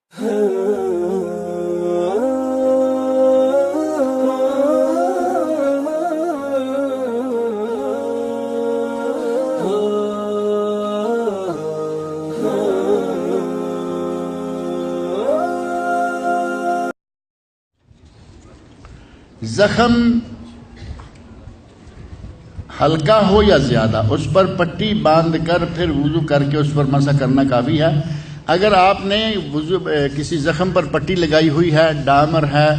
زخم ہلکا ہو یا زیادہ اس پر پٹی باندھ کر پھر وضو کر کے اس پر مسح کرنا کافی ہے۔ اگر آپ نے کسی زخم پر پٹی لگائی ہوئی ہے، ڈامر ہے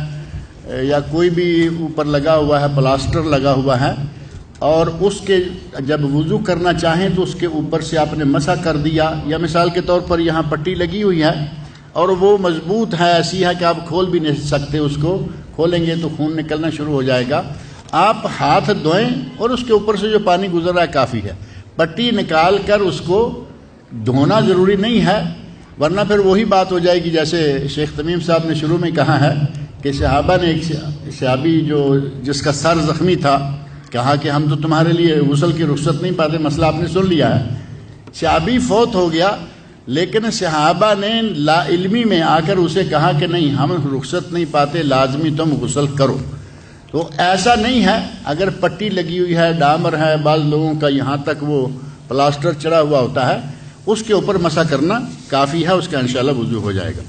یا کوئی بھی اوپر لگا ہوا ہے، پلاسٹر لگا ہوا ہے، اور اس کے جب وضو کرنا چاہیں تو اس کے اوپر سے آپ نے مسح کر دیا، یا مثال کے طور پر یہاں پٹی لگی ہوئی ہے اور وہ مضبوط ہے، ایسی ہے کہ آپ کھول بھی نہیں سکتے، اس کو کھولیں گے تو خون نکلنا شروع ہو جائے گا، آپ ہاتھ دھوئیں اور اس کے اوپر سے جو پانی گزر رہا ہے کافی ہے۔ پٹی نکال کر اس کو دھونا ضروری نہیں ہے، ورنہ پھر وہی بات ہو جائے گی جیسے شیخ تمیم صاحب نے شروع میں کہا ہے کہ صحابہ نے ایک صحابی جس کا سر زخمی تھا کہا کہ ہم تو تمہارے لیے غسل کی رخصت نہیں پاتے، مسئلہ آپ نے سن لیا ہے۔ صحابی فوت ہو گیا، لیکن صحابہ نے لا علمی میں آ کر اسے کہا کہ نہیں، ہم رخصت نہیں پاتے، لازمی تم غسل کرو۔ تو ایسا نہیں ہے، اگر پٹی لگی ہوئی ہے، ڈامر ہے، بعض لوگوں کا یہاں تک وہ پلاسٹر چڑھا ہوا ہوتا ہے، اس کے اوپر مسح کرنا کافی ہے، اس کا انشاءاللہ وضو ہو جائے گا۔